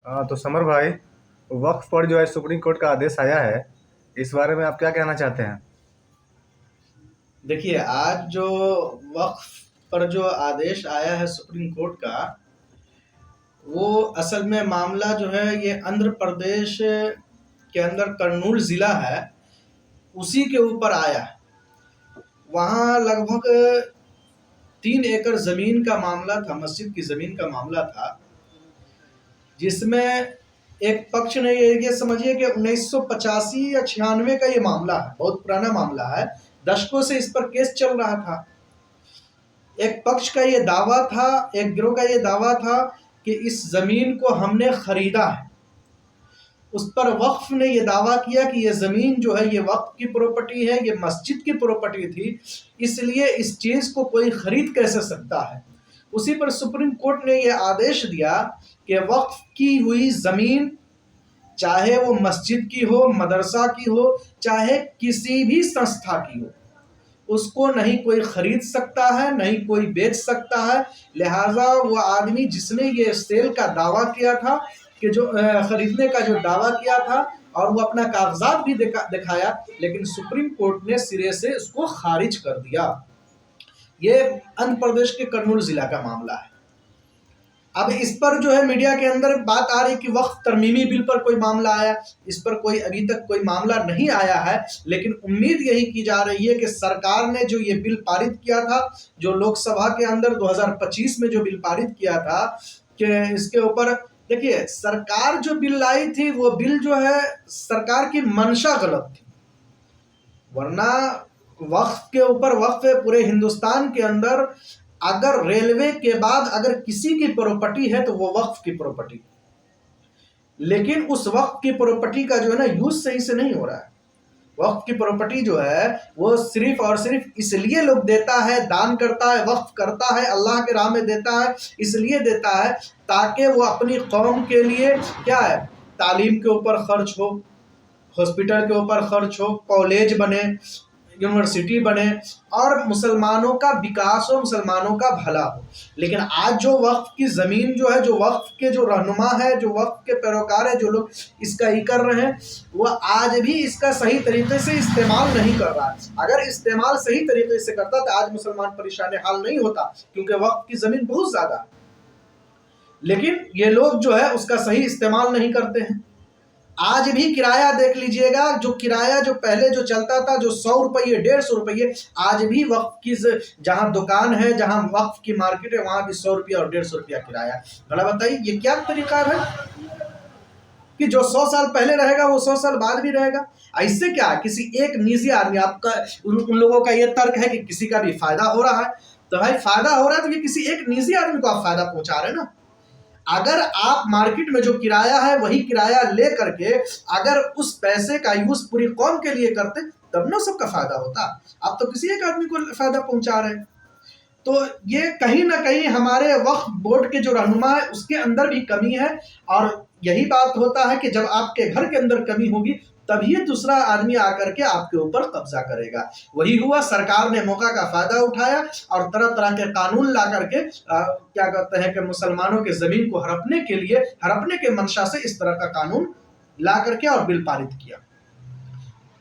तो समर भाई, वक्फ पर जो है सुप्रीम कोर्ट का आदेश आया है। इस बारे में आप क्या कहना चाहते हैं? देखिए, आज जो वक्फ पर जो आदेश आया है सुप्रीम कोर्ट का, वो असल में मामला जो है ये आंध्र प्रदेश के अंदर कर्नूल ज़िला है, उसी के ऊपर आया है। वहाँ लगभग 3 एकड़ ज़मीन का मामला था, मस्जिद की ज़मीन का मामला था, जिसमें एक पक्ष ने ये समझिए कि 1985 या 96 का ये मामला है, बहुत पुराना मामला है। दशकों से इस पर केस चल रहा था। एक पक्ष का ये दावा था, एक गिरोह का ये दावा था कि इस ज़मीन को हमने ख़रीदा है। उस पर वक्फ ने ये दावा किया कि ये ज़मीन जो है ये वक्फ की प्रॉपर्टी है, ये मस्जिद की प्रॉपर्टी थी, इसलिए इस चीज़ को कोई ख़रीद कैसे सकता है। उसी पर सुप्रीम कोर्ट ने ये आदेश दिया कि वक्फ की हुई ज़मीन, चाहे वो मस्जिद की हो, मदरसा की हो, चाहे किसी भी संस्था की हो, उसको नहीं कोई खरीद सकता है, नहीं कोई बेच सकता है। लिहाजा वो आदमी जिसने ये सेल का दावा किया था, कि जो खरीदने का जो दावा किया था, और वो अपना कागजात भी दिखाया, लेकिन सुप्रीम कोर्ट ने सिरे से उसको खारिज कर दिया। ये आंध्र प्रदेश के कर्नूल जिला का मामला है। अब इस पर जो है मीडिया के अंदर बात आ रही कि वक्फ तरमीमी बिल पर कोई मामला आया। इस पर कोई अभी तक कोई मामला नहीं आया है, लेकिन उम्मीद यही की जा रही है कि सरकार ने जो ये बिल पारित किया था, जो लोकसभा के अंदर 2025 में जो बिल पारित किया था, कि इसके ऊपर देखिए, सरकार जो बिल लाई थी, वो बिल जो है सरकार की मंशा गलत थी। वरना वक्फ के ऊपर, वक्फ पूरे हिंदुस्तान के अंदर अगर रेलवे के बाद अगर किसी की प्रॉपर्टी है तो वो वक्फ की प्रॉपर्टी। लेकिन उस वक्फ की प्रॉपर्टी का जो है ना यूज सही से नहीं हो रहा है। वक्फ की प्रॉपर्टी जो है वो सिर्फ और सिर्फ इसलिए लोग देता है, दान करता है, वक्फ करता है, अल्लाह के राह में देता है, इसलिए देता है ताकि वो अपनी कौम के लिए क्या है, तालीम के ऊपर खर्च हो, हॉस्पिटल के ऊपर खर्च हो, कॉलेज बने, यूनिवर्सिटी बने, और मुसलमानों का विकास हो, मुसलमानों का भला हो। लेकिन आज जो वक्फ की ज़मीन जो है, जो वक्फ के जो रहनुमा है, जो वक्फ के पैरोकार है, जो लोग इसका ही कर रहे हैं, वो आज भी इसका सही तरीके से इस्तेमाल नहीं कर रहा है। अगर इस्तेमाल सही तरीके से करता तो आज मुसलमान परेशान हाल नहीं होता, क्योंकि वक्फ की ज़मीन बहुत ज़्यादा है। लेकिन ये लोग जो है उसका सही इस्तेमाल नहीं करते हैं। आज भी किराया देख लीजिएगा, जो किराया जो पहले जो चलता था, जो 100 रुपये 150 रुपये, आज भी वक्फ की जहां दुकान है, जहां वक्फ की मार्केट है, वहां भी 100 रुपया और 150 रुपया किराया। भला बताइए ये क्या तरीका है कि जो 100 साल पहले रहेगा वो 100 साल बाद भी रहेगा। इससे क्या है, किसी एक निजी आदमी, आपका उन लोगों का ये तर्क है कि किसी का भी फायदा हो रहा है। तो भाई फायदा हो रहा है तो ये किसी एक निजी आदमी को आप फायदा पहुंचा रहे हैं ना। अगर आप मार्केट में जो किराया है वही किराया ले करके अगर उस पैसे का यूज पूरी कौम के लिए करते, तब ना सबका फायदा होता। आप तो किसी एक आदमी को फायदा पहुंचा रहे हैं। तो ये कहीं ना कहीं हमारे वक्फ बोर्ड के जो रहनुमा है उसके अंदर भी कमी है। और यही बात होता है कि जब आपके घर के अंदर कमी होगी, तभी दूसरा आदमी आकर के आपके ऊपर कब्जा करेगा। वही हुआ, सरकार ने मौका का फायदा उठाया और तरह तरह के कानून ला करके क्या कहते हैं कि मुसलमानों के जमीन को हड़पने के लिए, हड़पने के मंशा से इस तरह का कानून ला करके और बिल पारित किया।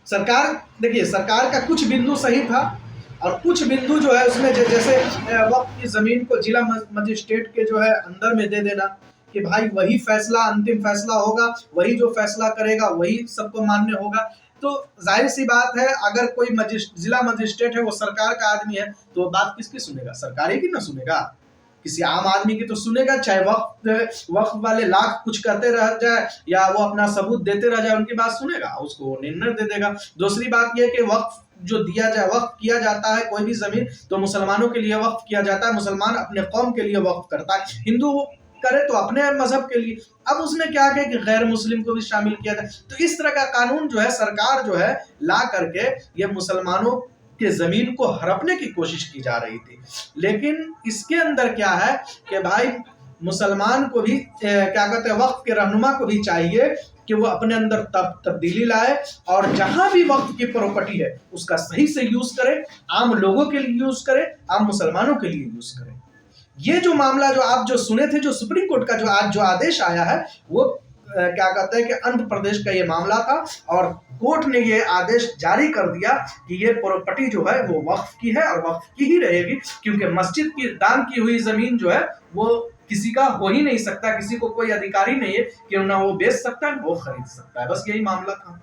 सरकार, देखिए, सरकार का कुछ बिंदु सही था और कुछ बिंदु जो है उसमें जैसे वक्फ की जमीन को जिला मजिस्ट्रेट के जो है अंदर में दे देना, कि भाई वही फैसला, अंतिम फैसला होगा, वही जो फैसला करेगा वही सबको मान्य होगा। तो जाहिर सी बात है, अगर कोई जिला मजिस्ट्रेट है वो सरकार का आदमी है, तो बात किसकी सुनेगा? सरकार ही की ना सुनेगा, किसी आम आदमी की तो सुनेगा। चाहे वक्त वाले लाख कुछ कहते रह जाए या वो अपना सबूत देते रह जाए, उनकी बात सुनेगा, उसको निर्णय दे देगा। दूसरी बात यह कि वक्त जो दिया जाए, वक्त किया जाता है कोई भी जमीन तो मुसलमानों के लिए वक्त किया जाता है। मुसलमान अपने कौम के लिए वक्त करता है, हिंदू करे तो अपने मजहब के लिए। अब उसने क्या किया कि गैर मुस्लिम को भी शामिल किया जाए। तो इस तरह का कानून जो है सरकार जो है ला करके ये मुसलमानों के जमीन को हड़पने की कोशिश की जा रही थी। लेकिन इसके अंदर क्या है कि भाई मुसलमान को भी क्या कहते हैं, वक्त के रहनुमा को भी चाहिए कि वो अपने अंदर तब्दीली लाए और जहां भी वक्त की प्रॉपर्टी है उसका सही से यूज करे, आम लोगों के लिए यूज करे, आम मुसलमानों के लिए यूज करे। ये जो मामला जो आप जो सुने थे, जो सुप्रीम कोर्ट का जो आज जो आदेश आया है, वो क्या कहते हैं कि आंध्र प्रदेश का ये मामला था, और कोर्ट ने ये आदेश जारी कर दिया कि ये प्रॉपर्टी जो है वो वक्फ की है और वक्फ की ही रहेगी, क्योंकि मस्जिद की दान की हुई जमीन जो है वो किसी का हो ही नहीं सकता, किसी को कोई अधिकार ही नहीं है कि ना वो बेच सकता है ना वो खरीद सकता है। बस यही मामला था।